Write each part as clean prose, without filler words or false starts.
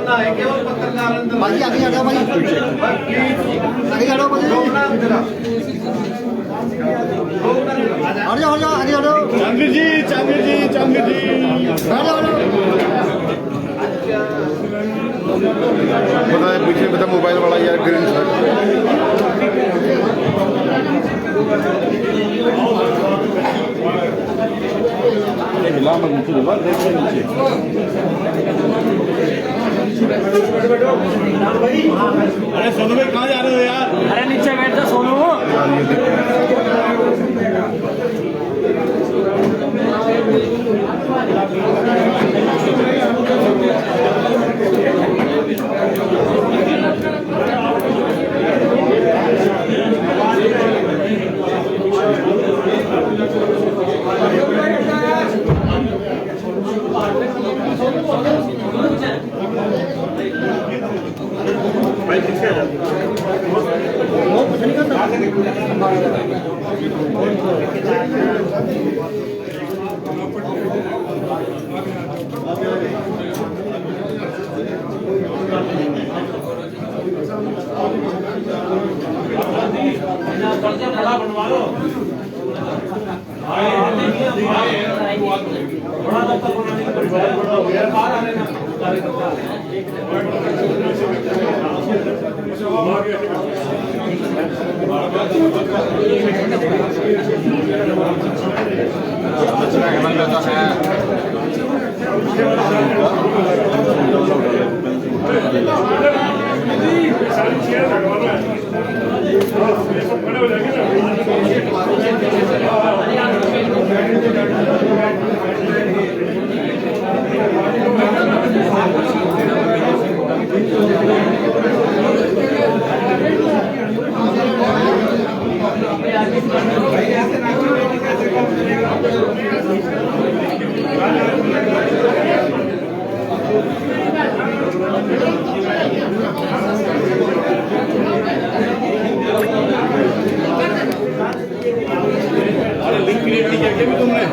ना है केवल पत्रकार अंदर भाई आगे हटो भाई आगे हटो भाई हट जाओ आगे हटो चांदी जी हट जाओ पता है पीछे पता मोबाइल वाला यार ग्रीन शर्ट अरे सोनू भाई कहाँ जा रहे हो यार? अरे नीचे बैठ जा सोनू। भाई किसका बड़ा बनवा लो बड़ा दफ्तर बनाने की परिवार बड़ा हो गया बाहर आने ना लिंक क्रिएट नहीं किया क्या भी तुमने?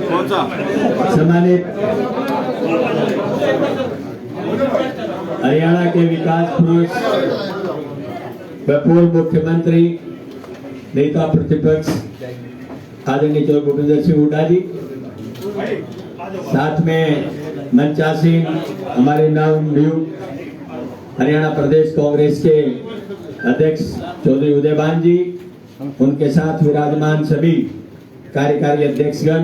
कौन सा? सम्मानित हरियाणा के विकास पुरुष व पूर्व मुख्यमंत्री नेता प्रतिपक्ष आदरणीय चौधरी भूपेंद्र सिंह हुड्डा जी, साथ में मंचासीन हमारे नवनियुक्त हरियाणा प्रदेश कांग्रेस के अध्यक्ष चौधरी उदयभान जी, उनके साथ विराजमान सभी कार्यकारी अध्यक्षगण,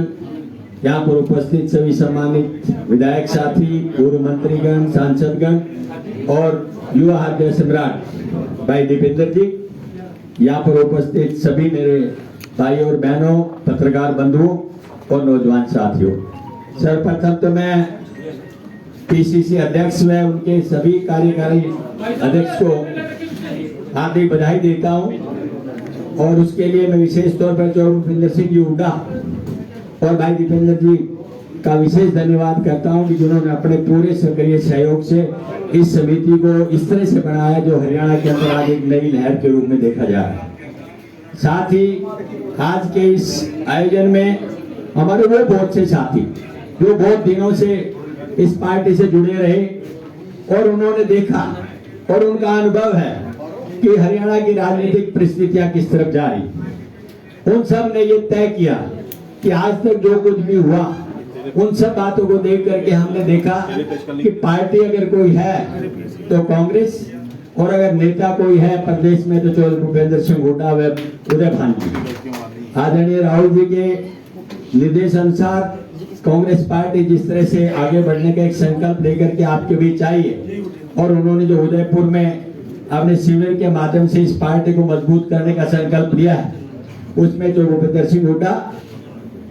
यहाँ पर उपस्थित सभी सम्मानित विधायक साथी, पूर्व मंत्रीगण, सांसदगण और युवा हास्य सम्राट भाई दीपेंद्र जी, यहाँ पर उपस्थित सभी मेरे भाई और बहनों, पत्रकार बंधुओं और नौजवान साथियों, सर्वप्रथम तो मैं पीसीसी अध्यक्ष व उनके सभी कार्यकारी अध्यक्ष को हार्दिक बधाई देता हूं और उसके लिए मैं विशेष तौर पर चौधरी भूपेंद्र सिंह जी हुड्डा और भाई दीपेंद्र जी का विशेष धन्यवाद करता हूं कि जिन्होंने अपने पूरे सक्रिय सहयोग से इस समिति को इस तरह से बनाया जो हरियाणा के अंदर आज एक नई लहर के रूप में देखा जा रहा है। साथ ही आज के इस आयोजन में हमारे वो बहुत से साथी जो बहुत दिनों से इस पार्टी से जुड़े रहे और उन्होंने देखा और उनका अनुभव है कि हरियाणा की राजनीतिक परिस्थितियां किस तरफ जा रही। उन सब ने ये तय किया कि आज तक जो कुछ भी हुआ उन सब बातों को देख करके हमने देखा कि पार्टी अगर कोई है तो कांग्रेस और अगर नेता कोई है प्रदेश में तो चौधरी भूपेंद्र सिंह हुड्डा व उदयभान जी। आदरणीय राहुल जी के निर्देश अनुसार कांग्रेस पार्टी जिस तरह से आगे बढ़ने का एक संकल्प लेकर के आपके बीच आई है और उन्होंने जो उदयपुर में अपने शिविर के माध्यम से इस पार्टी को मजबूत करने का संकल्प लिया है, उसमें जो भूपेंद्र सिंह हुड्डा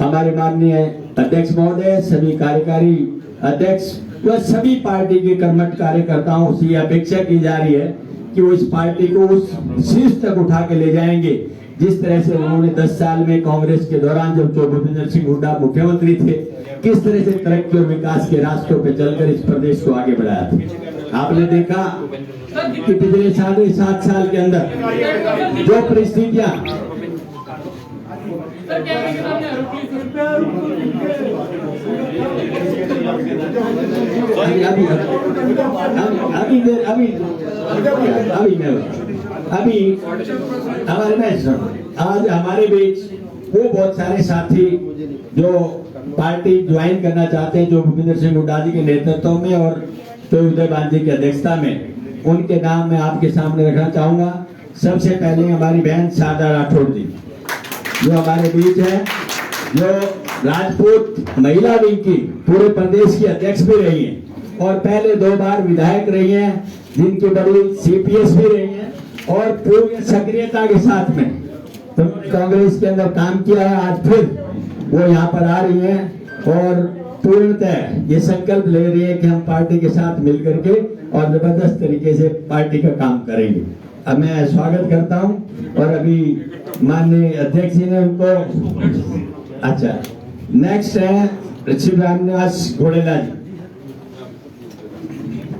हमारे माननीय अध्यक्ष महोदय, सभी कार्यकारी अध्यक्ष व सभी पार्टी के कर्मठ कार्यकर्ताओं से अपेक्षा की जा रही है कि वो इस पार्टी को उस शीर्ष तक उठा के ले जाएंगे जिस तरह से उन्होंने 10 साल में कांग्रेस के दौरान जब भूपेंद्र सिंह हुड्डा मुख्यमंत्री थे, किस तरह से तरक्की और विकास के रास्तों पर चलकर इस प्रदेश को आगे बढ़ाया था। आपने देखा कि पिछले 7.5 साल के अंदर जो परिस्थितियां अभी हमारे में आज हमारे बीच वो बहुत सारे साथी जो पार्टी ज्वाइन करना चाहते हैं, जो भूपेंद्र सिंह हुड्डा जी के नेतृत्व में और चौधरी उदयभान जी की अध्यक्षता में, उनके नाम मैं आपके सामने रखना चाहूंगा। सबसे पहले हमारी बहन शारदा राठौड़ जी जो हमारे बीच है, जो राजपूत महिला विंग की पूरे प्रदेश की अध्यक्ष भी रही हैं और पहले 2 बार विधायक रही हैं, जिनकी बड़ी सीपीएस भी रही हैं और पूरी सक्रियता के साथ में तो कांग्रेस के अंदर काम किया है। आज फिर वो यहाँ पर आ रही हैं और पूर्णतः ये संकल्प ले रही है कि हम पार्टी के साथ मिलकर के और जबरदस्त तरीके से पार्टी का काम करेंगे। अब मैं स्वागत करता हूं और अभी माननीय अध्यक्ष जी ने उनको अच्छा नेक्स्ट है श्री रामनिवास घोड़ेला जी,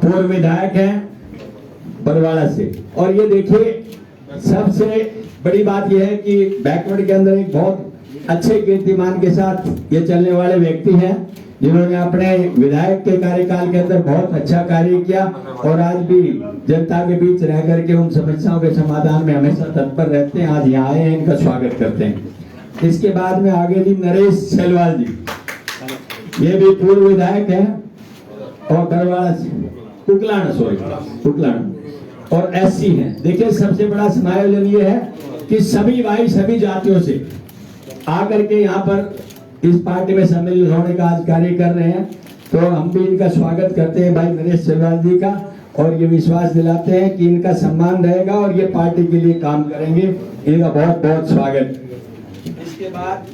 पूर्व विधायक हैं बरवाड़ा से। और ये देखिए सबसे बड़ी बात यह है कि बैकवर्ड के अंदर एक बहुत अच्छे कीर्तिमान के साथ ये चलने वाले व्यक्ति हैं जिन्होंने अपने विधायक के कार्यकाल के अंदर बहुत अच्छा कार्य किया और आज भी जनता के बीच रह करके उन समस्याओं के समाधान में हमेशा तत्पर रहते हैं। आज यहाँ आए हैं, इनका स्वागत करते हैं। इसके बाद में आगे जी नरेश सेलवाल जी, ये भी पूर्व विधायक हैं और बरवाड़ा से कुकलाना और एससी हैं। देखिए सबसे बड़ा समायोजन ये है कि सभी भाई सभी जातियों से आकर के यहाँ पर इस पार्टी में सम्मिलित होने का आज कार्य कर रहे हैं, तो हम भी इनका स्वागत करते हैं भाई नरेश सेलवाल जी का और ये विश्वास दिलाते हैं कि इनका सम्मान रहेगा और ये पार्टी के लिए काम करेंगे। इनका बहुत बहुत स्वागत। इसके बाद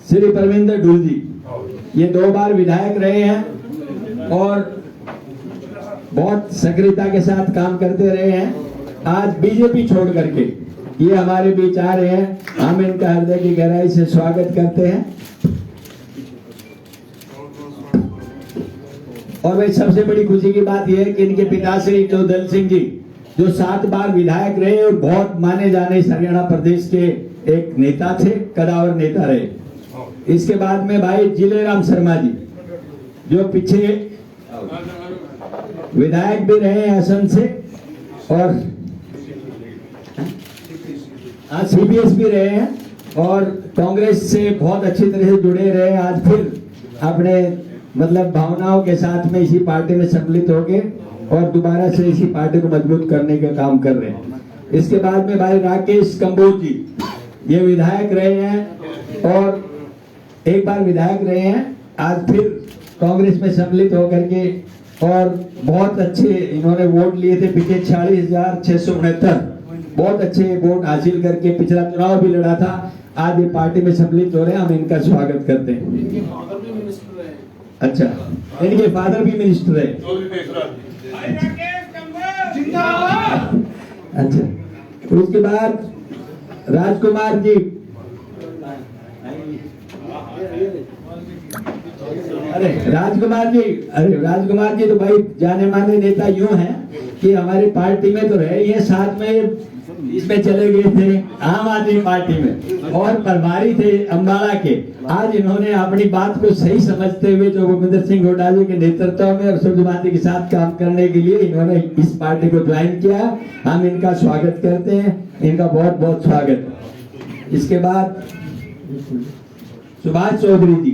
श्री परविंदर ढूल जी, ये 2 बार विधायक रहे हैं और बहुत सक्रियता के साथ काम करते रहे हैं। आज बीजेपी छोड़ करके ये हमारे बीच आ रहे हैं, हम इनका हृदय की गहराई से स्वागत करते हैं। और भाई सबसे बड़ी खुशी की बात यह है कि इनके पिताश्री चौधरी सिंह जी जो 7 बार विधायक रहे और बहुत माने जाने हरियाणा प्रदेश के एक नेता थे, कदावर नेता रहे। इसके बाद में भाई जिलेराम शर्मा जी जो पीछे विधायक भी रहे हैं असम से और सीपीएस भी रहे हैं और कांग्रेस से बहुत अच्छी तरह से जुड़े रहे। आज फिर अपने मतलब भावनाओं के साथ में इसी पार्टी में सम्मिलित हो गए और दोबारा से इसी पार्टी को मजबूत करने का काम कर रहे हैं। इसके बाद में भाई राकेश कंबोज जी, ये विधायक रहे हैं और एक बार विधायक रहे हैं, आज फिर कांग्रेस में सम्मिलित होकर के और बहुत अच्छे इन्होंने वोट लिए थे पीछे 46,669 बहुत अच्छे वोट हासिल करके पिछला चुनाव भी लड़ा था। आज ये पार्टी में सम्मिलित हो रहे हैं, हम इनका स्वागत करते हैं। अच्छा, इनके फादर भी मिनिस्टर है। अच्छा, तो उसके बाद राजकुमार जी, अरे राजकुमार जी तो भाई जाने माने नेता यूं हैं कि हमारी पार्टी में तो रहे ये, साथ में इसमें चले गए थे आम आदमी पार्टी में और प्रभारी थे अम्बाला के। आज इन्होंने अपनी बात को सही समझते हुए जो भूपेंद्र सिंह हुड्डा जी के नेतृत्व में और सुरजबादी के साथ काम करने के लिए इन्होंने इस पार्टी को ज्वाइन किया। हम इनका स्वागत करते हैं, इनका बहुत बहुत स्वागत। इसके बाद सुभाष चौधरी जी,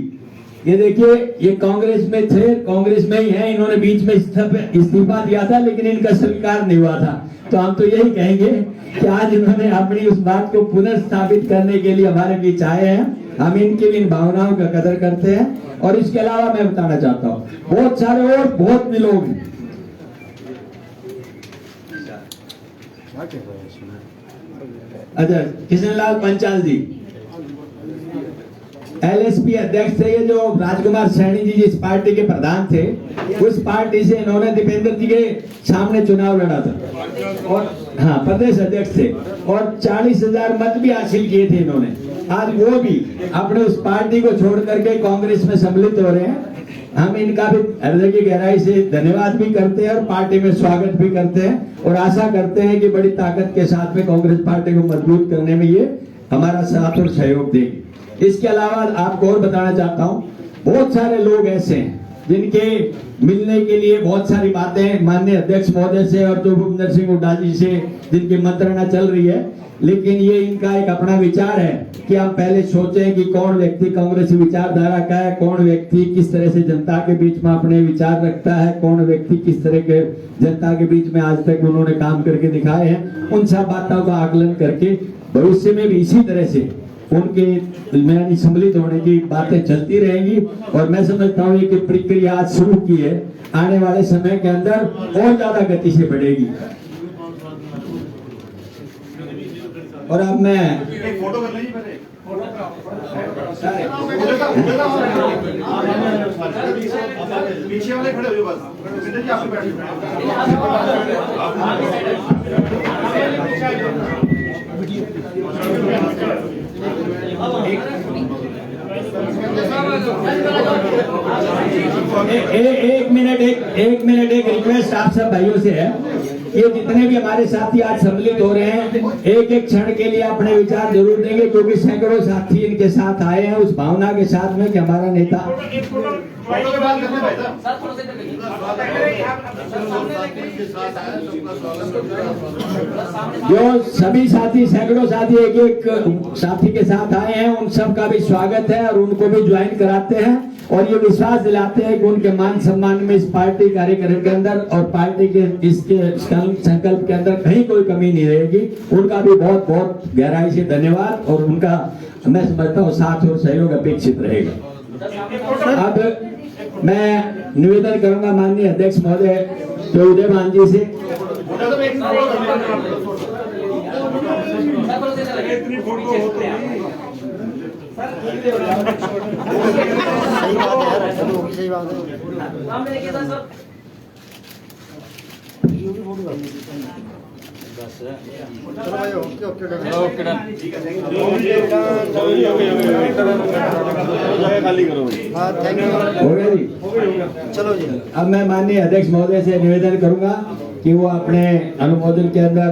ये देखिए ये कांग्रेस में थे, कांग्रेस में ही हैं, इन्होंने बीच में इस्तीफा दिया था लेकिन इनका स्वीकार नहीं हुआ था। तो हम तो यही कहेंगे कि आज इन्होंने अपनी उस बात को पुनर्स्थापित करने के लिए हमारे बीच आए हैं हम इनकी इन भावनाओं का कदर करते हैं। और इसके अलावा मैं बताना चाहता हूँ बहुत सारे और बहुत भी लोग हैं। अच्छा, किशनलाल पंचाल जी एलएसपी अध्यक्ष थे, ये जो राजकुमार सैनी जी जिस पार्टी के प्रधान थे, उस पार्टी से इन्होंने दीपेंद्र जी के सामने चुनाव लड़ा था और हाँ प्रदेश अध्यक्ष थे और 40,000 मत भी हासिल किए थे इन्होंने। आज वो भी अपने उस पार्टी को छोड़ करके कांग्रेस में सम्मिलित हो रहे हैं। हम इनका भी हृदय की गहराई से धन्यवाद भी करते हैं और पार्टी में स्वागत भी करते हैं और आशा करते हैं कि बड़ी ताकत के साथ में कांग्रेस पार्टी को मजबूत करने में ये हमारा साथ और सहयोग देगी। इसके अलावा आपको और बताना चाहता हूँ बहुत सारे लोग ऐसे हैं जिनके मिलने के लिए बहुत सारी बातें माननीय अध्यक्ष महोदय से और जो भूपेंद्र सिंह हुड्डा जी से जिनकी मंत्रणा चल रही है, लेकिन ये इनका एक अपना विचार है कि हम पहले सोचें कि कौन व्यक्ति कांग्रेसी विचारधारा का है, कौन व्यक्ति किस तरह से जनता के बीच में अपने विचार रखता है, कौन व्यक्ति किस तरह के जनता के बीच में आज तक उन्होंने काम करके दिखाए हैं। उन सब बातों का आकलन करके भविष्य में भी इसी तरह से उनके में सम्मिलित होने की बातें चलती रहेंगी और मैं समझता हूँ कि प्रक्रिया आज शुरू की है, आने वाले समय के अंदर और ज्यादा गति से बढ़ेगी। और अब मैं एक फोटो कर लीजिए पहले। पीछे वाले खड़े हो जाओ बस। विंदर जी आप भी बैठिए। एक मिनट एक रिक्वेस्ट आप सब भाइयों से है कि जितने भी हमारे साथी आज सम्मिलित हो रहे हैं एक एक क्षण के लिए अपने विचार जरूर देंगे, क्योंकि सैकड़ों साथी इनके साथ आए हैं उस भावना के साथ में कि हमारा नेता जो सभी साथी सैकड़ों साथी एक एक साथी के साथ आए हैं उन सब का भी स्वागत है और उनको भी ज्वाइन कराते हैं और ये विश्वास दिलाते हैं कि उनके मान सम्मान में इस पार्टी कार्यक्रम के अंदर और पार्टी के इसके संकल्प के अंदर कहीं कोई कमी नहीं रहेगी। उनका भी बहुत बहुत गहराई से धन्यवाद और उनका मैं समझता हूँ साथ और सहयोग अपेक्षित रहेगा। अब मैं निवेदन करूंगा माननीय अध्यक्ष महोदय उदयभान जी से। सही बात है। चलो भाई ओके ओके डन। खाली करो। हाँ थैंक यू। हो गया जी, चलो जी। अब मैं माननीय अध्यक्ष महोदय से निवेदन करूंगा कि वो अपने अनुमोदन के अंदर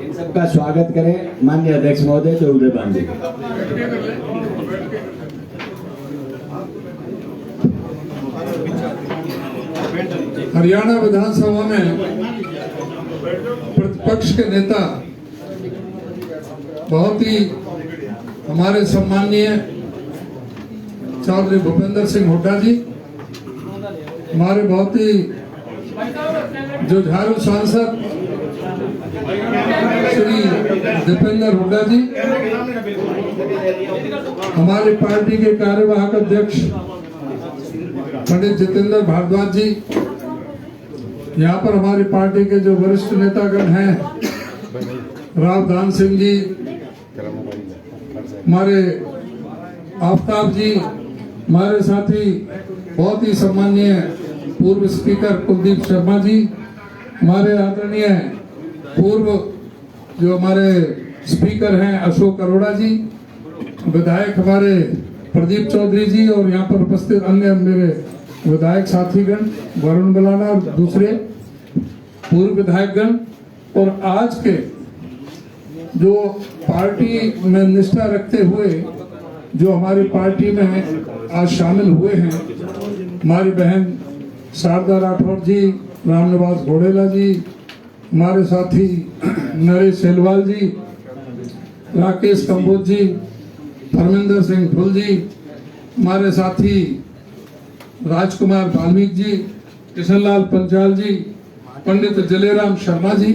इन सबका स्वागत करें। माननीय अध्यक्ष महोदय उदयभान जी। हरियाणा विधानसभा में प्रतिपक्ष के नेता बहुत ही हमारे सम्माननीय चौधरी भूपेंद्र सिंह हुड्डा जी, हमारे बहुत ही जुझारू सांसद श्री दीपेंद्र हुड्डा जी, हमारी पार्टी के कार्यवाहक अध्यक्ष पंडित जितेंद्र भारद्वाज जी, यहाँ पर हमारी पार्टी के जो वरिष्ठ नेतागण हैं राव दान सिंह जी, हमारे आफ्ताब जी, हमारे साथी बहुत ही सम्माननीय पूर्व स्पीकर कुलदीप शर्मा जी, हमारे आदरणीय पूर्व जो हमारे स्पीकर हैं अशोक अरोड़ा जी, विधायक हमारे प्रदीप चौधरी जी और यहाँ पर उपस्थित अन्य मेरे विधायक साथीगण वरुण बलाना और दूसरे पूर्व विधायकगण और आज के जो पार्टी में निष्ठा रखते हुए जो हमारी पार्टी में आज शामिल हुए हैं, हमारी बहन शारदा राठौर जी, रामनिवास घोड़ेला जी, हमारे साथी नरेश सेलवाल जी, राकेश कंबोज जी, धर्मेंद्र सिंह फुल जी, हमारे साथी राजकुमार वाल्मीकि जी, किशनलाल पंचाल जी, पंडित जलेराम शर्मा जी,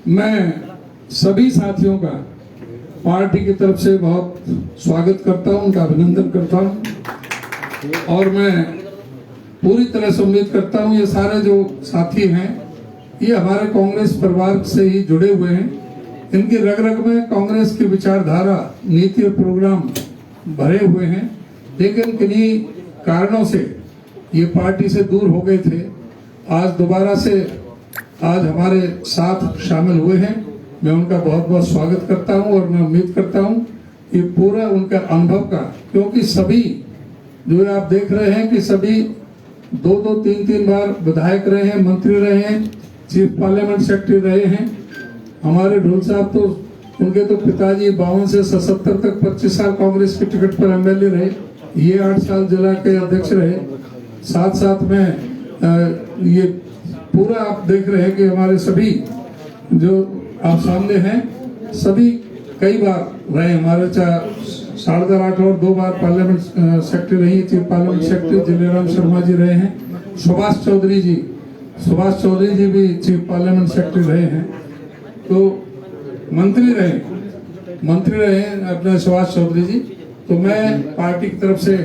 मैं सभी साथियों का पार्टी की तरफ से बहुत स्वागत करता हूं, उनका अभिनंदन करता हूं। और मैं पूरी तरह से उम्मीद करता हूं ये सारे जो साथी हैं ये हमारे कांग्रेस परिवार से ही जुड़े हुए हैं। इनकी रग रग में कांग्रेस की विचारधारा, नीति और प्रोग्राम भरे हुए हैं, लेकिन किन्हीं कारणों से ये पार्टी से दूर हो गए थे। आज दोबारा से आज हमारे साथ शामिल हुए हैं। मैं उनका बहुत बहुत स्वागत करता हूं और मैं उम्मीद करता हूं कि पूरा उनका अनुभव का, क्योंकि सभी जो आप देख रहे हैं कि सभी 2-2, 3-3 बार विधायक रहे हैं, मंत्री रहे हैं, चीफ पार्लियामेंट सेक्रेटरी रहे हैं। हमारे ढोल साहब तो उनके तो पिताजी 52 से 77 तक 25 साल कांग्रेस के टिकट पर एमएलए रहे। ये 8 साल जिला के अध्यक्ष रहे। साथ साथ में ये पूरा आप देख रहे हैं कि हमारे सभी जो आप सामने हैं सभी कई बार रहे। हमारे 8.5 और 2 बार पार्लियामेंट सेक्रेटरी रही, chief parliament secretary Jile Ram Sharma ji रहे हैं। सुभाष चौधरी जी भी चीफ पार्लियामेंट सेक्रेटरी रहे हैं। तो मंत्री रहे हैं अपने सुभाष चौधरी जी। तो मैं पार्टी की तरफ से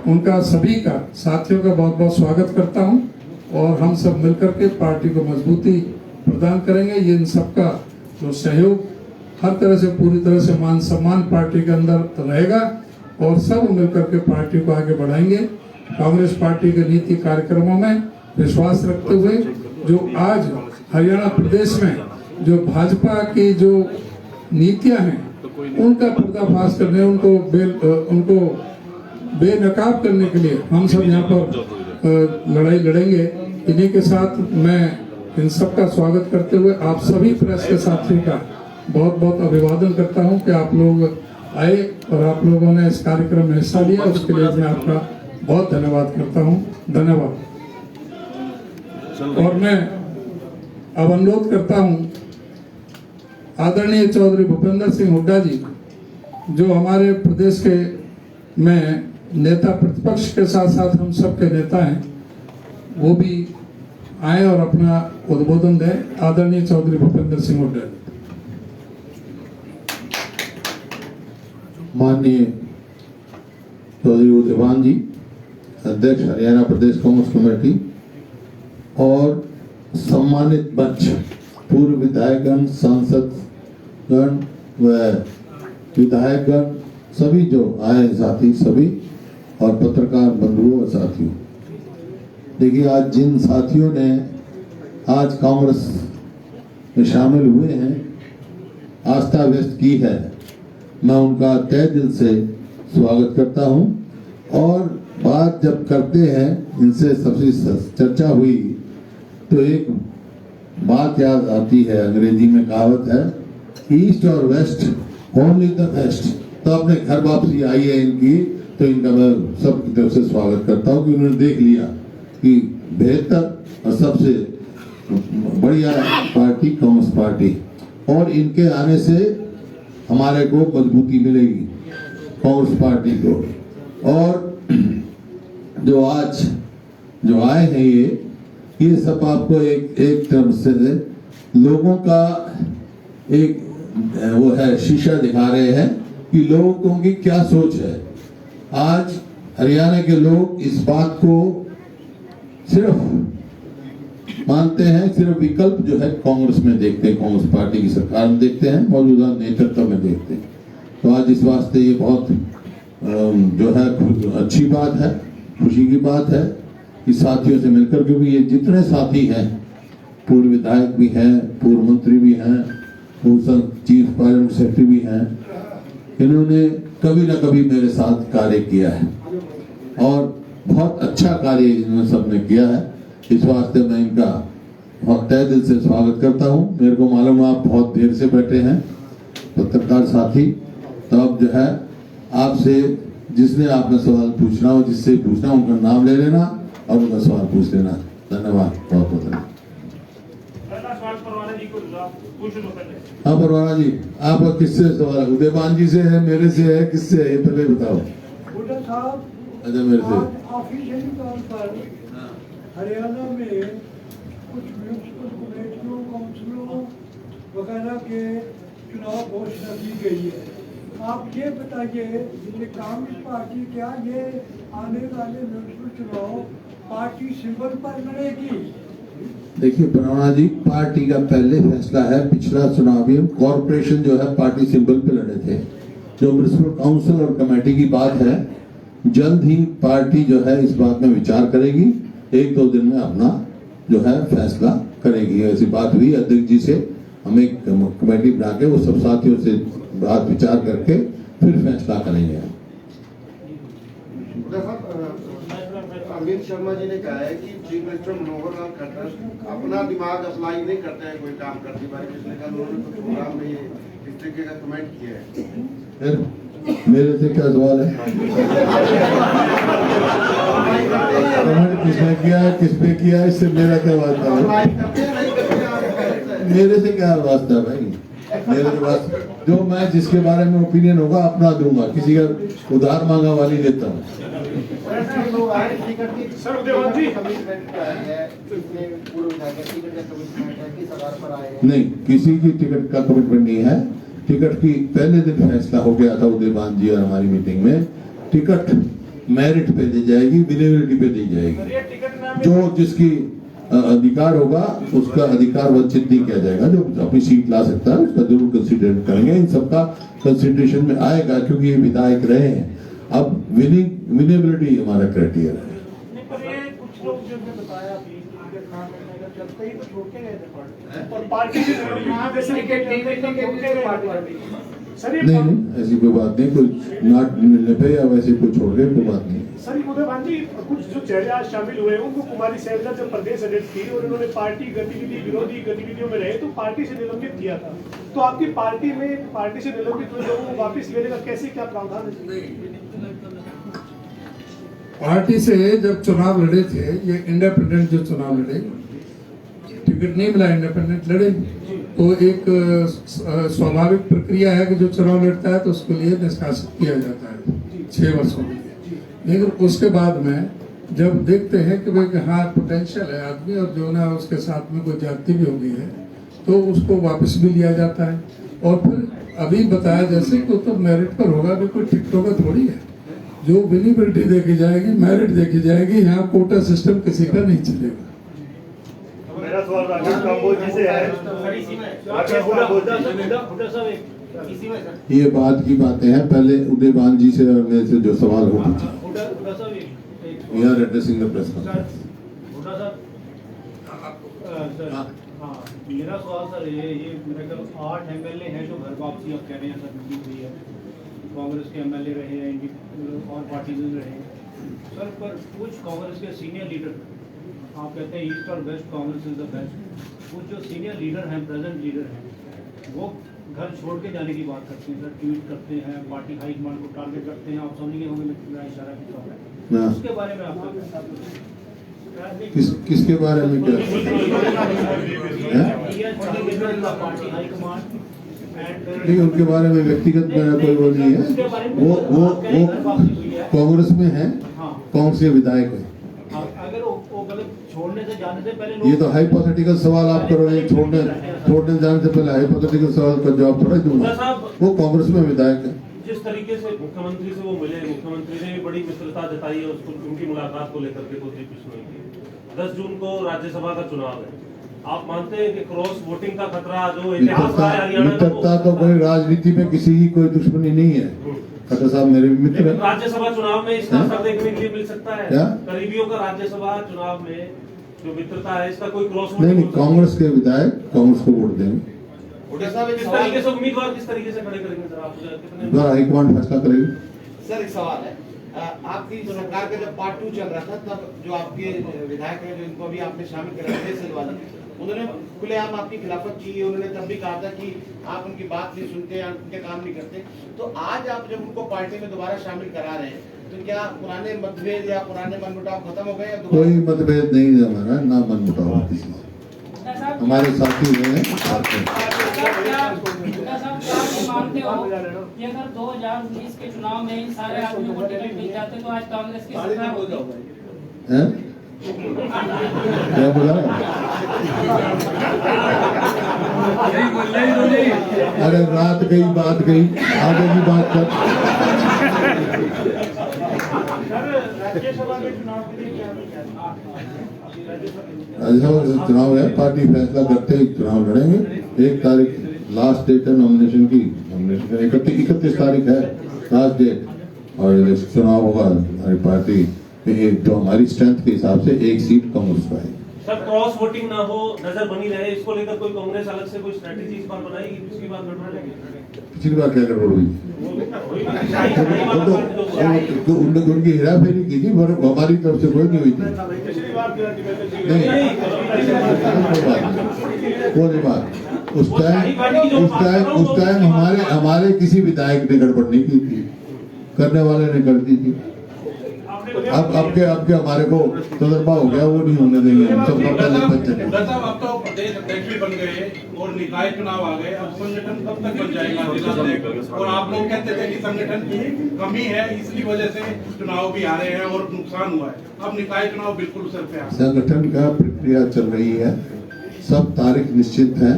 उनका सभी का साथियों का बहुत बहुत स्वागत करता हूं और हम सब मिलकर के पार्टी को मजबूती प्रदान करेंगे। ये इन सबका जो सहयोग हर तरह से पूरी तरह से मान सम्मान पार्टी के अंदर रहेगा और सब मिलकर के पार्टी को आगे बढ़ाएंगे। कांग्रेस पार्टी के नीति कार्यक्रमों में विश्वास रखते हुए जो आज हरियाणा प्रदेश में जो भाजपा की जो नीतियां हैं उनका पर्दाफाश करने, उनको बेनकाब करने के लिए हम सब यहाँ पर लड़ाई लड़ेंगे। इन्हीं के साथ मैं इन सबका स्वागत करते हुए आप सभी प्रेस के साथियों का बहुत बहुत अभिवादन करता हूं कि आप लोग आए और आप लोगों ने इस कार्यक्रम में हिस्सा लिया, उसके लिए मैं आपका बहुत धन्यवाद करता हूं। धन्यवाद। और मैं अब अनुरोध करता हूं आदरणीय चौधरी भूपेंद्र सिंह हुड्डा जी जो हमारे प्रदेश के में नेता प्रतिपक्ष के साथ साथ हम सब के नेता हैं, वो भी आए और अपना उद्बोधन दें। आदरणीय चौधरी भूपेंद्र सिंह हुड्डा। माननीय चौधरी उदयभान जी, अध्यक्ष हरियाणा प्रदेश कांग्रेस कमेटी, और सम्मानित मंच, पूर्व विधायकगण, सांसदगण व विधायकगण, सभी जो आए साथी सभी, और पत्रकार बंधुओं और साथियों। देखिए आज जिन साथियों ने आज कांग्रेस में शामिल हुए हैं, आस्था व्यक्त की है, मैं उनका तहे दिल से स्वागत करता हूं। और बात जब करते हैं, इनसे सबसे चर्चा हुई तो एक बात याद आती है, अंग्रेजी में कहावत है, ईस्ट और वेस्ट ओनली द बेस्ट। तो अपने घर वापसी आई है इनकी, तो इनका मैं सबकी तरफ से स्वागत करता हूं कि उन्होंने देख लिया कि बेहतर और सबसे बढ़िया पार्टी कांग्रेस पार्टी, और इनके आने से हमारे को मजबूती मिलेगी कांग्रेस पार्टी को। और जो आज जो आए हैं ये सब आपको एक तरफ से लोगों का एक वो है शीशा दिखा रहे हैं कि लोगों की क्या सोच है। आज हरियाणा के लोग इस बात को सिर्फ मानते हैं, सिर्फ विकल्प जो है कांग्रेस में देखते हैं, कांग्रेस पार्टी की सरकार में देखते हैं, मौजूदा नेतृत्व में देखते हैं। तो आज इस वास्ते ये बहुत जो है अच्छी बात है, खुशी की बात है कि साथियों से मिलकर, क्योंकि ये जितने साथी हैं, पूर्व विधायक भी हैं, पूर्व मंत्री भी हैं, पूर्व चीफ पार्लियामेंट सेक्रेटरी भी हैं, इन्होंने कभी ना कभी मेरे साथ कार्य किया है और बहुत अच्छा कार्य इन्होंने सबने किया है। इस वास्ते मैं इनका बहुत तहे दिल से स्वागत करता हूं। मेरे को मालूम है आप बहुत देर से बैठे हैं पत्रकार साथी, तो अब जो है आपसे जिसने आपने सवाल पूछना हो, जिससे पूछना उनका नाम ले लेना और उनका सवाल पूछ लेना। धन्यवाद, बहुत बहुत धन्यवाद। हाँ परवाना जी, आपका किससे सवाल है? उदयभान जी से है, मेरे से है, किससे है ये पहले बताओ। अच्छा मेरे से। ऑफिशियली तौर पर हरियाणा में कुछ म्यूनिसिपल कमेटियों, काउंसिलों वगैरह के चुनाव घोषणा की गई है। आप ये बताइए कि कांग्रेस पार्टी क्या ये आने वाले म्यूनिसिपल चुनाव पार्टी सिंबल पर लड़ेगी? देखिए प्रणा जी, पार्टी का पहले फैसला है, पिछला चुनाव भी कॉर्पोरेशन जो है पार्टी सिंबल पे लड़े थे। जो म्युनिसिपल काउंसिल और कमेटी की बात है, जल्द ही पार्टी जो है इस बात में विचार करेगी, 1-2 दिन में अपना जो है फैसला करेगी। ऐसी बात हुई अध्यक्ष जी से, हम एक कमेटी बना के वो सब साथियों से बात विचार करके फिर फैसला करेंगे। अमित शर्मा जी ने कहा है कि चीफ मिनिस्टर मनोहर लाल खट्टर अपना दिमाग अप्लाई नहीं करते हैं कोई काम करते बारे में। इसने कहा उन्होंने तो प्रोग्राम में ये इस तरीके का कमेंट किया है। फिर मेरे से क्या सवाल है? कमेंट किसने किया, किस पे किया, इससे मेरा क्या वास्ता है? मेरे से क्या वास्ता है भाई? मेरे पास जो मैं जिसके बारे में ओपिनियन होगा अपना दूंगा, किसी का उधार मांगा वाली देता हूँ। नहीं, किसी की टिकट का कमिटमेंट नहीं है। टिकट की पहले दिन फैसला हो गया था उदयभान जी और हमारी मीटिंग में, टिकट मेरिट पे दी जाएगी, विजिबिलिटी पे दी जाएगी। जो जिसकी अधिकार होगा उसका अधिकार वंचित नहीं किया जाएगा। जो अपनी सीट ला सकता है उसका जरूर कंसिडर करेंगे। इन सबका कंसिडरेशन में आएगा क्योंकि ये विधायक रहे हैं। अब विनेबिलिटी हमारा क्राइटेरिया है। पर ये कुछ लोग जो ने बताया अभी टिकट ना मिलने का चलते ही तो छोड़ के गए थे पार्टी और पार्टी से टिकट नहीं मिलने के लिए पार्टी। सर ये नहीं, ऐसी कोई बात नहीं। कोई नाट मिलने पे या वैसे कोई छोड़ गए, कोई बात नहीं। सर उदयभान जी, कुछ जो चेहरे आज शामिल हुए उनको कुमारी सैलजा जब प्रदेश अध्यक्ष थी और उन्होंने पार्टी गतिविधि विरोधी गतिविधियों में रहे तो पार्टी से निलंबित किया था। तो आपकी पार्टी में पार्टी से निलंबित हुए लोगों को वापस लेने का कैसे क्या प्रावधान है? पार्टी से जब चुनाव लड़े थे, ये इंडिपेंडेंट जो चुनाव लड़े, टिकट नहीं मिला, इंडिपेंडेंट लड़े, तो एक स्वाभाविक प्रक्रिया है कि जो चुनाव लड़ता है तो उसके लिए निष्कासित किया जाता है 6 वर्षों में। लेकिन उसके बाद में जब देखते हैं कि भाई हाँ पोटेंशियल है आदमी और जो ना उसके साथ में कोई जाति भी हो गई है तो उसको वापस भी लिया जाता है। और फिर अभी बताया जैसे कि तो मेरिट पर होगा, भी कोई टिकटों का थोड़ी है। जो विजिबिलिटी देखी जाएगी, मेरिट देखी जाएगी, यहाँ कोटा सिस्टम किसी का नहीं चलेगा। मेरा सवाल राजेश कांबोज जी से है। ये बात की बातें हैं, पहले उदयभान जी से और मेरे से जो सवाल हो पूछा। We are addressing the press conference. मेरा सवाल सर ये मेरे ख्याल 8 एमएलए हैं जो घर वापसी अब कह रहे हैं सर मीटिंग हुई है, कांग्रेस के एमएलए रहे हैं और पार्टीज रहे हैं सर, पर कुछ कांग्रेस के सीनियर लीडर, आप कहते हैं ईस्ट और west Congress is the best, कुछ जो सीनियर लीडर हैं, प्रेजेंट लीडर हैं, वो घर छोड़ के जाने की बात करते हैं सर, ट्वीट करते हैं, पार्टी हाईकमान को टारगेट करते हैं। आप समझेंगे होंगे मेरा इशारा किया है, उसके बारे में आपका किसके बारे में क्या? नहीं, उनके बारे में व्यक्तिगत मेरा कोई वो नहीं है। वो कांग्रेस में है, कांग्रेस के विधायक है। अगर वो गलत छोड़ने से जाने से पहले ये तो हाइपोथेटिकल सवाल आप करो, ये छोड़ने जाने से पहले हाइपोथेटिकल सवाल का जवाब थोड़ा दूंगा। वो कांग्रेस में विधायक है। जिस तरीके से मुख्यमंत्री से वो मिले, मुख्यमंत्री ने भी बड़ी मित्रता जताई है उसको, उनकी मुलाकात को लेकर के कुछ नहीं की। 10 जून को राज्यसभा का चुनाव है, आप मानते हैं कि क्रॉस वोटिंग का खतरा जो इतिहास रहा है हरियाणा का, मित्रता तो कोई राजनीति में किसी की कोई दुश्मनी नहीं है। खट्टर साहब मेरे भी मित्र हैं। राज्यसभा चुनाव में इसका असर देखने के लिए मिल सकता है। क्या? करीबियों का राज्यसभा चुनाव में जो मित्रता है इसका कोई क्रॉस नहीं, कांग्रेस के विधायक कांग्रेस को वोट देंगे। किस तरीके से उम्मीदवार किस तरीके से खड़े करेंगे सर आप? कितने हाईकमांड फैसला करेगी। सर एक सवाल है, आपकी सरकार का जब पार्ट 2 चल रहा था तब जो आपके विधायक हैं जो इनको अभी आपने शामिल करा वाले, उन्होंने खुलेआम आपकी खिलाफत की। उन्होंने तब भी कहा था कि आप उनकी बात नहीं सुनते, उनके काम नहीं करते। तो आज आप जब उनको पार्टी में दोबारा शामिल करा रहे हैं तो क्या पुराने मतभेद या पुराने मनमुटाव खत्म हो गए या कोई मतभेद नहीं है हमारा, ना मनमुटाव किसी से। हमारे साथी हैं। मानते हो कि अगर 2019 के चुनाव में इन सारे आदमियों को टिकट मिल जाते तो आज कांग्रेस की सरकार होती? क्या बोला? अरे रात गई बात गई, आगे की बात कर। राज्यसभा के चुनाव के लिए क्या विचार? राज्यसभा चुनाव है, पार्टी फैसला करते ही चुनाव लड़ेंगे। 1 तारीख लास्ट डेट है नॉमिनेशन की, 31 तारीख है लास्ट डेट, और चुनाव होगा। हमारी पार्टी जो हमारी स्ट्रेंथ के हिसाब से 1 सीट कम उसका है। सर क्रॉस वोटिंग ना हो, नजर बनी रहे, इसको लेकर कोई कांग्रेस अलग से कोई स्ट्रेटेजी इस बार बनाएगी? पिछली बार गड़बड़ लगी, पिछली बार क्या गड़बड़ हुई? उनकी हेरा फेरी की थी, पर हमारी तरफ से कोई नहीं हुई थी। नहीं, वो नहीं बात। उस टाइम हमारे किसी विधायक ने गड़बड़ नहीं की थी, करने वाले ने कर दी थी। अब के हमारे को तजर्बा हो गया, वो नहीं होने देंगे हम सब। अब तो प्रदेश अध्यक्ष भी बन गए और निकाय चुनाव आ गए, अब संगठन कब तक बन जाएगा जिला अध्यक्ष? और आप लोग कहते थे कि संगठन की कमी है, इसकी वजह से चुनाव भी आ रहे हैं और नुकसान हुआ है। अब निकाय चुनाव बिल्कुल सर पे आ संगठन का प्रक्रिया चल रही है, सब तारीख निश्चित है।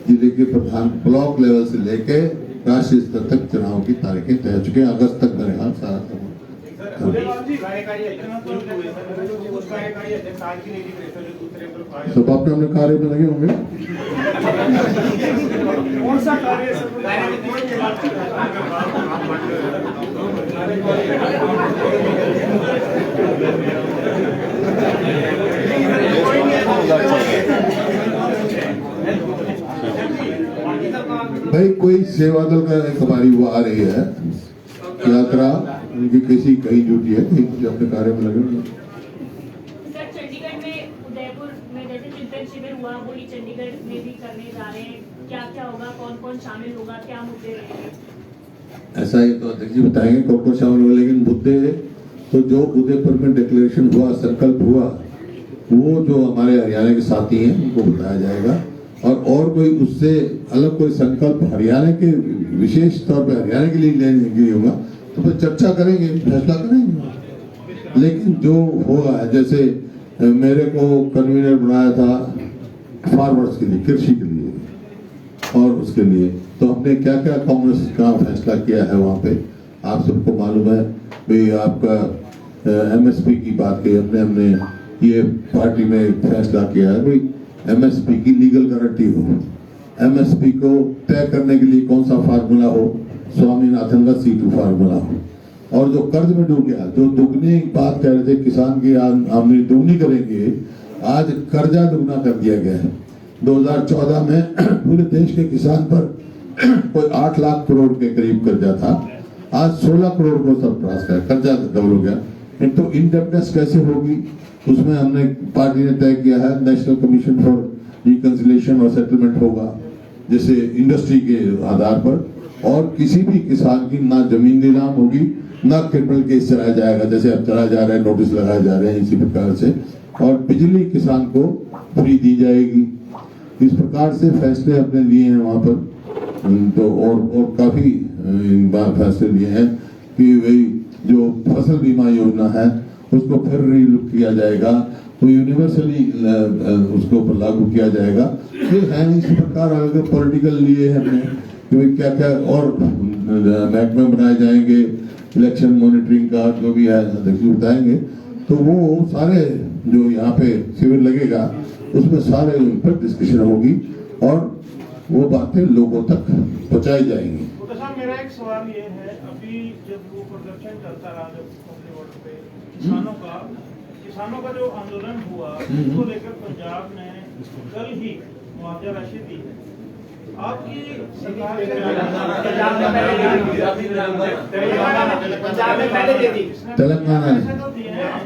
जिले के प्रधान ब्लॉक लेवल से लेके राष्ट्रीय स्तर तक चुनाव की तारीखें तय हो चुके हैं। अगस्त तक करेगा सारा काम। सब अपने अपने कार्य में लगे होंगे। कौन सा कार्य? भाई कोई सेवा दल का एक हमारी वो आ रही है यात्रा, उनकी किसी कहीं ड्यूटी है, कहीं अपने कार्य में लगे हुए। सर चंडीगढ़ में, उदयपुर में जैसे चिंतन शिविर हुआ, वही चंडीगढ़ में भी करने जा रहे हैं। क्या क्या होगा, कौन कौन शामिल होगा, क्या मुद्दे रहेंगे? ऐसा ही तो अध्यक्ष जी बताएंगे कौन कौन शामिल होगा, लेकिन मुद्दे तो जो उदयपुर में डिक्लेरेशन हुआ, संकल्प हुआ, वो जो हमारे हरियाणा के साथी हैं उनको बताया जाएगा। और कोई उससे अलग कोई संकल्प हरियाणा के विशेष तौर पे हरियाणा के लिए लेने के लिए होगा तो फिर चर्चा करेंगे, फैसला करेंगे। लेकिन जो होगा, जैसे मेरे को कन्वीनर बनाया था फार्मर्स के लिए, कृषि के लिए और उसके लिए, तो हमने क्या क्या कांग्रेस का फैसला किया है वहाँ पे आप सबको मालूम है। भाई आपका MSP की बात की हमने ये पार्टी में फैसला किया है, भाई MSP की लीगल गारंटी हो, MSP को तय करने के लिए कौन सा फार्मूला हो, स्वामीनाथन का C2 फार्मूला हो। और जो कर्ज में डूब गया, जो दुगनी बात कह रहे थे किसान की आमदनी दुगनी करेंगे, आज कर्जा दुगना कर दिया गया है। 2014 में पूरे देश के किसान पर कोई 8 लाख करोड़ के करीब कर्जा था, आज 16 करोड़ को सरप्रास का कर्जा डबल हो गया। तो इनडेप्टनेस कैसे होगी, उसमें हमने पार्टी ने तय किया है नेशनल कमीशन फॉर रिकंसिलिएशन और सेटलमेंट होगा, जैसे इंडस्ट्री के आधार पर, और किसी भी किसान की ना जमीन नीलाम होगी ना क्रिमिनल केस चलाया जाएगा, जैसे अब चलाया जा रहा है, नोटिस लगाए जा रहे हैं इसी प्रकार से, और बिजली किसान को फ्री दी जाएगी। इस प्रकार से फैसले अपने लिए हैं वहां पर। तो और काफी फैसले लिए हैं कि भाई जो फसल बीमा योजना है उसको फिर रिलुक किया जाएगा, तो यूनिवर्सली उसको ऊपर लागू किया जाएगा। ये है इस प्रकार अगर पॉलिटिकल लिए हमने कि क्या क्या और महकमे बनाए जाएंगे, इलेक्शन मॉनिटरिंग का जो भी है अध्यक्ष बताएंगे, तो वो सारे जो यहाँ पे शिविर लगेगा उसमें सारे पर डिस्कशन होगी और वो बातें लोगों तक पहुँचाई जाएंगी। तो साहब मेरा एक सवाल ये है, अभी जब वो प्रदर्शन चलता रहा जब बॉर्डर पे किसानों का जो आंदोलन हुआ उसको लेकर पंजाब ने कल ही मुआवजा राशि दी है। आपकी सरकार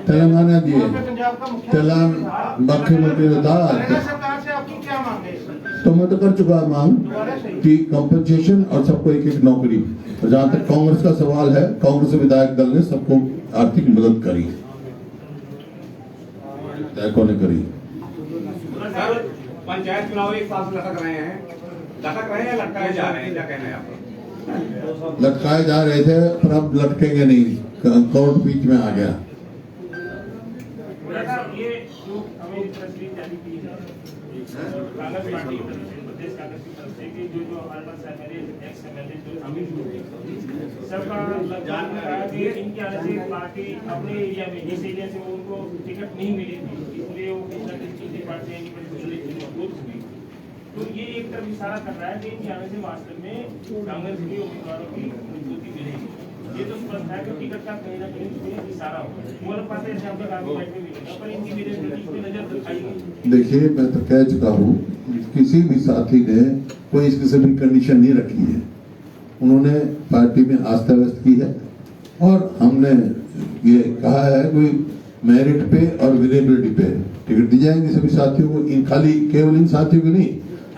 तेलंगाना दिए, मुख्यमंत्री ने कहा सरकार से आपकी क्या मांग है? तो मैं तो कर चुका मांग कि कंपनसेशन और सबको एक एक नौकरी। जहाँ तक कांग्रेस का सवाल है, कांग्रेस विधायक दल ने सबको आर्थिक मदद करी, विधायकों ने करी। पंचायत चुनाव 1 साल से लटक रहे हैं या लटकाए जा रहे हैं, क्या कहना है आपका? लटकाए जा रहे थे पर अब लटकेंगे नहीं, कोर्ट बीच में आ गया। ये कांग्रेस पार्टी की तरफ से, प्रदेश कांग्रेस की तरफ से कि जो अर्बन एमएलए, एक्स एमएलए जो शामिल हुए, सबका जान में आया कि इनके आने से पार्टी अपने एरिया में, जिस एरिया से वो उनको टिकट नहीं मिली थी, इसलिए वो किसी न किसी पार्टी की विरोध हुई। तो ये एक तरफ इशारा कर रहा है कि इनके आने से वास्तव में कांग्रेस के उम्मीदवारों की मजबूती मिलेगी। ये तो स्पष्ट है कि टिकट का कहीं ना कहीं इसमें इशारा होगा। वो लोग पाते हैं हम लोग आगे बैठ में मिलेगा, पर इनकी विरोध नजर दिखाई गई। देखिए, मैं तो कह चुका हूँ, किसी भी साथी ने कोई इस किस्म की कंडीशन नहीं रखी है। उन्होंने पार्टी में आस्था व्यक्त की है और हमने ये कहा है कोई मेरिट पे और विनेबिलिटी पे टिकट दी जाएंगे सभी साथियों को। इन खाली केवल इन साथियों को नहीं,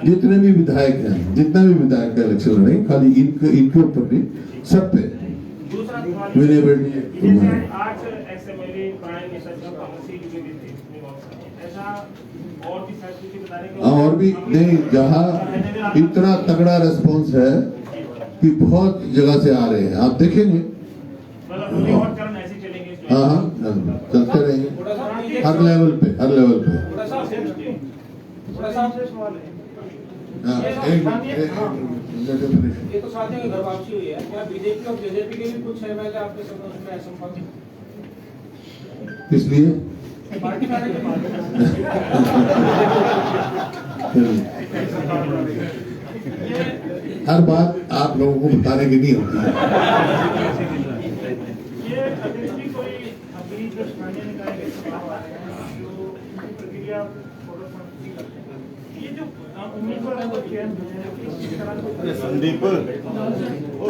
जितने भी विधायक हैं, जितना भी विधायक का इलेक्शन लड़े, खाली इनके ऊपर नहीं, सब पे विनेबिलिटी। आज एक्सएमएलए प्राइम मिनिस्टर का कांग्रेस के लिए थे, ऐसा और भी साथी के बता रहे हैं और भी नहीं, जहाँ इतना तगड़ा रेस्पॉन्स है कि बहुत जगह से आ रहे हैं, आप देखेंगे। हाँ हाँ, चलते रहेंगे हर लेवल पे, हर लेवल पे। ये तो साथियों की घर वापसी हुई है, क्या बीजेपी और जेजेपी के भी कुछ एमएलए आपके साथ उसमें असंभव? इसलिए पार्टी हर बात आप लोगों को बताने की नहीं होती है।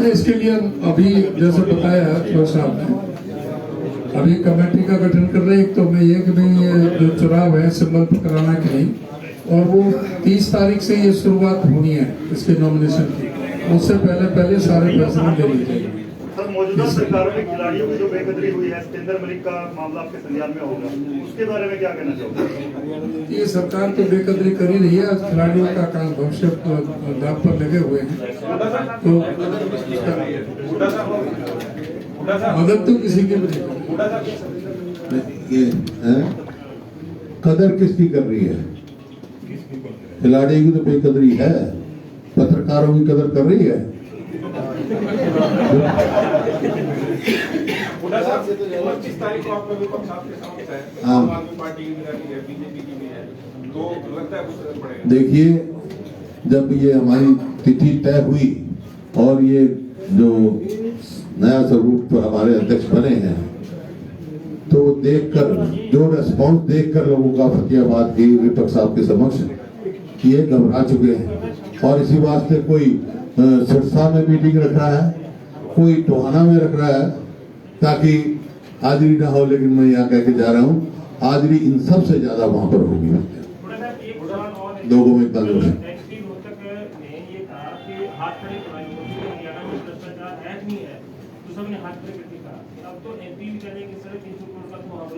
इसके लिए अभी जैसे बताया थोड़ा साहब ने, अभी कमेटी का गठन कर रहे हैं। एक तो मैं ये कि भाई ये जो चुनाव है सिंबल पर कराना कि नहीं, और वो 30 तारीख से ये शुरुआत होनी है इसके नॉमिनेशन की, उससे पहले सारे फैसले ले लिए जाएंगे। सर, मौजूदा सरकार में खिलाड़ियों की जो बेकदरी हुई है, सतेंद्र मलिक का मामला आपके संज्ञान में होगा, उसके बारे में क्या कहना चाहोगे? ये सरकार तो बेकदरी कर ही रही है, आज खिलाड़ियों का काम भविष्य दांव पर लगे हुए हैं, तो मदद तो किसी की भी ये कदर किसकी कर रही है? खिलाड़ी की तो बेकदरी है, पत्रकारों की कदर कर रही है। तारीख को आपका विपक्ष आपके सामने है, आम आदमी पार्टी की भी है, बीजेपी की भी है, तो लगता है कुछ फर्क पड़ेगा? देखिए, जब ये हमारी तिथि तय हुई और ये जो नया स्वरूप हमारे अध्यक्ष बने हैं, तो देखकर जो रेस्पॉन्स देखकर लोगों का फतेहाबाद के विपक्ष आपके समक्ष ये घबरा चुके हैं और इसी वास्ते कोई सिरसा में मीटिंग रख रहा है, कोई टोहाना में रख रहा है ताकि हाजिरी ना हो। लेकिन मैं यहाँ कह के जा रहा हूँ, हाजिरी इन सबसे ज्यादा वहां पर होगी। लोगों में इतना जोश है।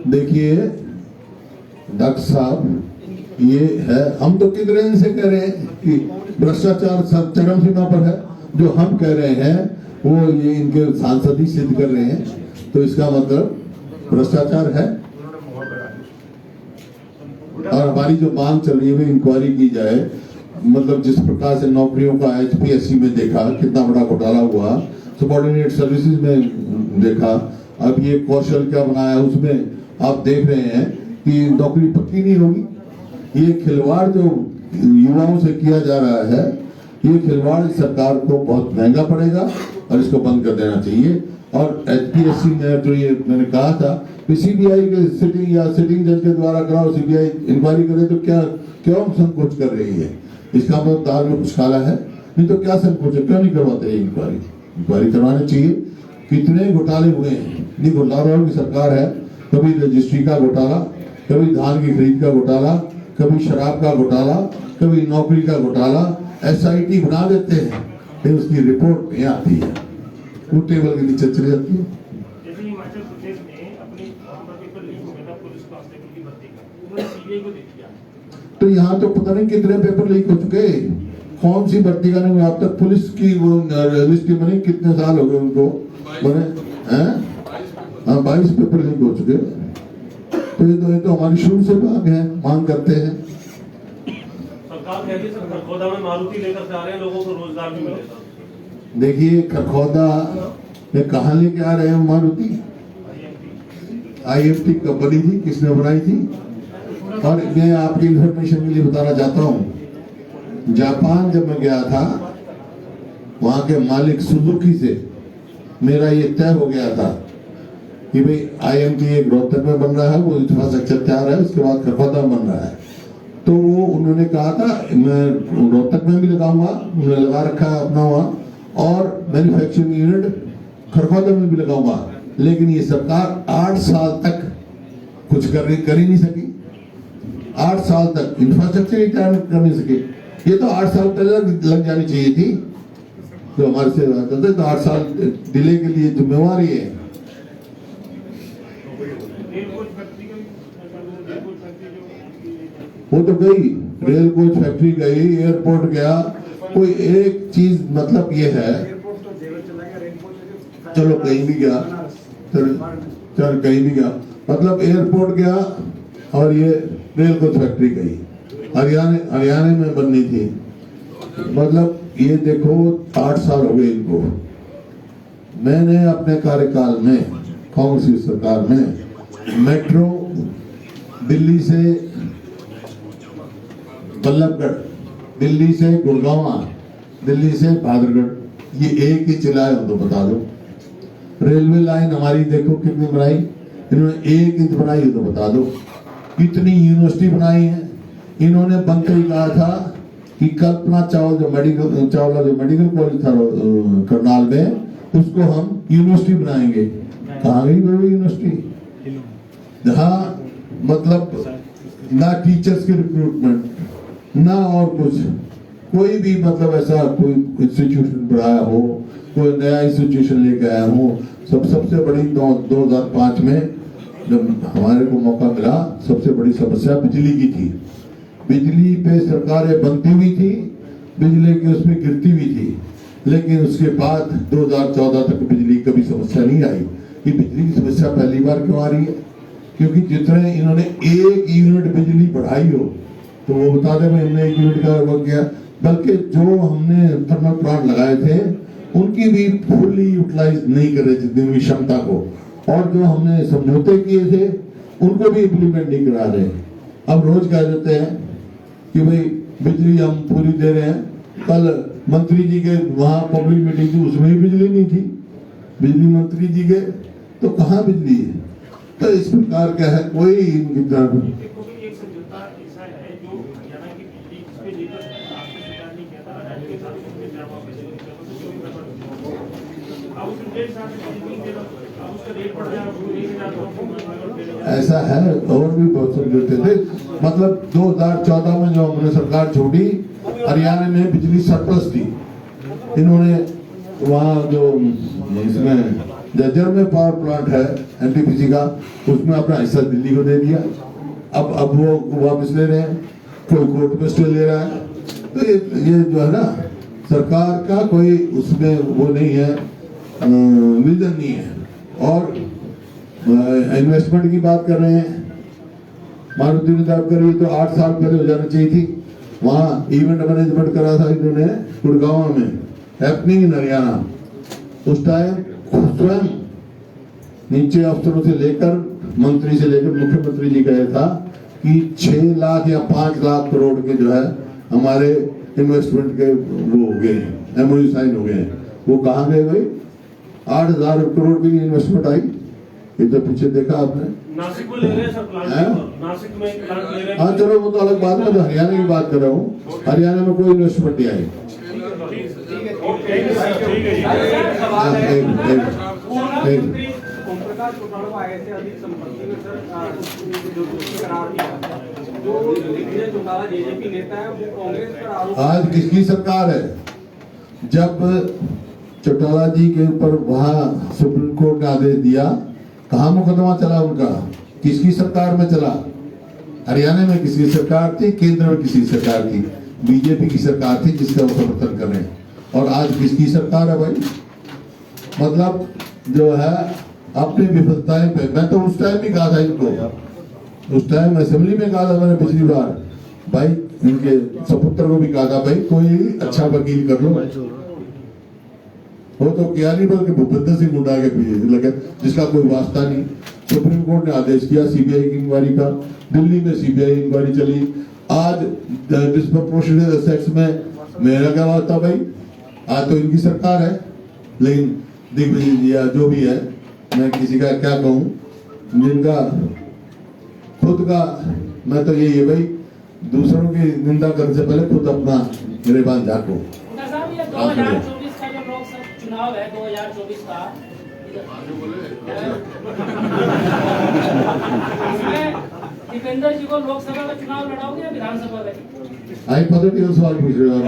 देखिए डॉक्टर साहब, ये है, हम तो कितने दिन से कह रहे हैं कि भ्रष्टाचार चरम सीमा पर है। जो हम कह रहे हैं वो ये इनके सांसद ही सिद्ध कर रहे हैं, तो इसका मतलब भ्रष्टाचार है। और हमारी जो मांग चल रही है इंक्वायरी की जाए, मतलब जिस प्रकार से नौकरियों का HPSC में देखा कितना बड़ा घोटाला हुआ, सबऑर्डिनेट सर्विसेज में देखा, अब ये कौशल क्या बनाया उसमें आप देख रहे हैं कि नौकरी पक्की नहीं होगी। ये खिलवाड़ जो युवाओं से किया जा रहा है, ये खिलवाड़ सरकार को बहुत महंगा पड़ेगा और इसको बंद कर देना चाहिए। और HPSC में जो ये मैंने कहा था कि CBI के सिटिंग या सिटिंग जज के द्वारा कराओ, CBI इंक्वायरी करे, तो क्या क्यों संकोच कर रही है? इसका मतलब तार में कुछ काला है, नहीं तो क्या संकोच है, क्यों नहीं करवाते इंक्वायरी करवानी चाहिए। कितने घोटाले हुए हैं, नहीं घोटालों की सरकार है, कभी रजिस्ट्री का घोटाला, कभी धान की खरीद का घोटाला, कभी शराब का घोटाला, कभी नौकरी का घोटाला। SIT बना देते हैं, फिर उसकी रिपोर्ट नहीं आती है, वो टेबल के नीचे चली जाती है। हिमाचल प्रदेश में अपनी पेपर लीक हो गया था पुलिस कांस्टेबल की भर्ती का, उन्होंने CBI को दे दिया। तो यहाँ तो पता नहीं कितने पेपर लीक हो चुके, कौन सी भर्ती का नहीं, अब तक पुलिस की लिस्ट बनी, कितने साल हो गए उनको बने हैं? 22 पेपर लीक हो चुके। तो ये तो हमारी शुरू से मांग है, मांग करते हैं। सरकार कह रही है सर खरखौदा में मारुति लेकर जा रहे हैं, लोगों को रोजगार भी मिलेगा। देखिए खरखौदा में कहाँ लेके आ रहे हैं मारुति? IMT कब बनी थी, किसने बनाई थी? और मैं आपकी इंफॉर्मेशन के लिए बताना चाहता हूँ, जापान जब मैं गया था वहां के मालिक सुजुकी से मेरा ये तय हो गया था कि भाई IMT एक रोहतक में बन रहा है, वो इंफ्रास्ट्रक्चर तैयार है, उसके बाद खरखौदा में बन रहा है। तो वो उन्होंने कहा था मैं रोहतक में भी लगाऊंगा, उन्होंने लगा रखा है अपना वहाँ, और मैन्युफैक्चरिंग यूनिट खरखौदा में भी लगाऊंगा। लेकिन ये सरकार 8 साल तक कुछ कर ही नहीं सकी। 8 साल तक इंफ्रास्ट्रक्चर ही तैयार कर नहीं सके। ये तो 8 साल पहले लग जानी चाहिए थी, जो हमारे से करते तो 8 साल डिले के लिए जिम्मेवारी है। वो तो गई, रेल कोच फैक्ट्री गई, एयरपोर्ट गया, कोई एक चीज मतलब ये है, चलो कहीं भी गया, चल कहीं भी गया, मतलब एयरपोर्ट गया और ये रेल कोच फैक्ट्री गई, हरियाणा में बननी थी। मतलब ये देखो 8 साल हो गए इनको। मैंने अपने कार्यकाल में कांग्रेस की सरकार में मेट्रो दिल्ली से बल्लभगढ़, दिल्ली से गुड़गांव, दिल्ली से भादरगढ़, ये एक ही चलाए हो तो बता दो। रेलवे लाइन हमारी देखो कितनी बनाई, इन्होंने 1 इंच बनाई हो तो बता दो। कितनी यूनिवर्सिटी बनाई है इन्होंने। बनते ही कहा था कि कल्पना चावला जो मेडिकल कॉलेज था करनाल में, उसको हम यूनिवर्सिटी बनाएंगे। कहाँ गई वो यूनिवर्सिटी? जहाँ मतलब ना टीचर्स की रिक्रूटमेंट, ना और कुछ, कोई भी मतलब ऐसा कोई इंस्टीट्यूशन बढ़ाया हो, कोई नया इंस्टीट्यूशन लेके आया हो। सबसे बड़ी 2005 में जब हमारे को मौका मिला, सबसे बड़ी समस्या बिजली की थी। बिजली पे सरकारें बनती हुई थी, बिजली की उसमें गिरती हुई थी, लेकिन उसके बाद 2014 तक बिजली की कभी समस्या नहीं आई। ये बिजली की समस्या पहली बार क्यों आ रही है? क्योंकि जितने इन्होंने 1 यूनिट बिजली बढ़ाई हो तो वो बता दें हमने 1 यूनिट का वर्क किया, बल्कि जो हमने थर्मल प्लांट लगाए थे उनकी भी फुल्ली यूटिलाइज नहीं कर रहे थे उनकी क्षमता को, और जो हमने समझौते किए थे उनको भी इम्प्लीमेंट नहीं करा रहे। अब रोज कह देते हैं कि भाई बिजली हम पूरी दे रहे हैं। कल मंत्री जी के वहां पब्लिक मीटिंग थी, उसमें भी बिजली नहीं थी। बिजली मंत्री जी के तो कहाँ बिजली है? तो इस प्रकार का है कोई इनकी ऐसा है। और भी बहुत समझौते थे। मतलब 2014 में जो हमने सरकार छोड़ी, हरियाणा में बिजली सरप्लस थी। इन्होंने वहाँ जो इसमें जज्जर में पावर प्लांट है NTPC का, उसमें अपना हिस्सा दिल्ली को दे दिया। अब वो वापस ले रहे हैं, कोई कोर्ट में स्टे ले रहा है। तो ये जो है ना, सरकार का कोई उसमें वो नहीं है, विजन नहीं है। और इन्वेस्टमेंट की बात कर रहे हैं, मारुति ने बात करी तो 8 साल पहले हो जाना चाहिए थी। वहाँ इवेंट मैनेजमेंट करा था इन्होंने गुड़गांव में, हैपनिंग इन हरियाणा। उस टाइम स्वयं नीचे अफसरों से लेकर मंत्री से लेकर मुख्यमंत्री जी कहा था कि 6 लाख या 5 लाख करोड़ के जो है हमारे इन्वेस्टमेंट के वो हो गए, MOU साइन हो गए। वो कहाँ गए भाई? 8,000 करोड़ की इन्वेस्टमेंट आई। ये तो पीछे देखा आपने। नासिक में ले रहे हैं सर प्लांट, नासिक में प्लांट ले रहे हैं। हाँ चलो वो तो अलग बात है, तो हरियाणा की बात कर रहा हूँ। हरियाणा में कोई इन्वेस्टमेंट नहीं आई। आज किसकी सरकार है? जब चौटाला जी के ऊपर वहाँ सुप्रीम कोर्ट ने आदेश दिया, कहाँ मुकदमा चला उनका? किसकी सरकार में चला? हरियाणा में किसकी सरकार थी? केंद्र में किसकी सरकार थी? बीजेपी की सरकार थी जिसका वो समर्थन कर रहे हैं। और आज किसकी सरकार है भाई? मतलब जो है अपनी विफलताएं पे, मैं तो उस टाइम भी कहा था इनको, उस टाइम असेंबली में कहा था मैंने पिछली बार, भाई इनके सपुत्र को भी कहा था, भाई कोई अच्छा वकील कर लो। वो तो क्या नहीं बल्कि भूपेंद्र सिंह हुड्डा के पीछे लगे, जिसका कोई वास्ता नहीं। सुप्रीम कोर्ट ने आदेश किया सीबीआई की इंक्वायरी का, दिल्ली में सीबीआई इंक्वायरी चली। आज डिस्प्रोपोर्शनेट असेट्स में मेरा क्या वास्ता भाई, आज तो इनकी सरकार है। लेकिन दिग्विजय जी या जो भी है, मैं किसी का क्या कहूँ, जिनका खुद का, मैं तो यही है भाई, दूसरों की निंदा करने से पहले खुद अपना गिरेबान झाँको। साहब ये 2024 का जो लोकसभा चुनाव है 2024 का, इसमें दीपेंद्र जी को लोकसभा का चुनाव लड़ाओगे या विधानसभा का? आई पॉजिटिव सवाल पूछ रहे हो आप।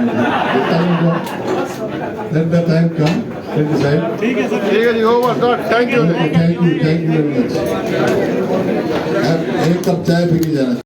ठीक है sir, thank you very much. एक कप चाय पी के जाना।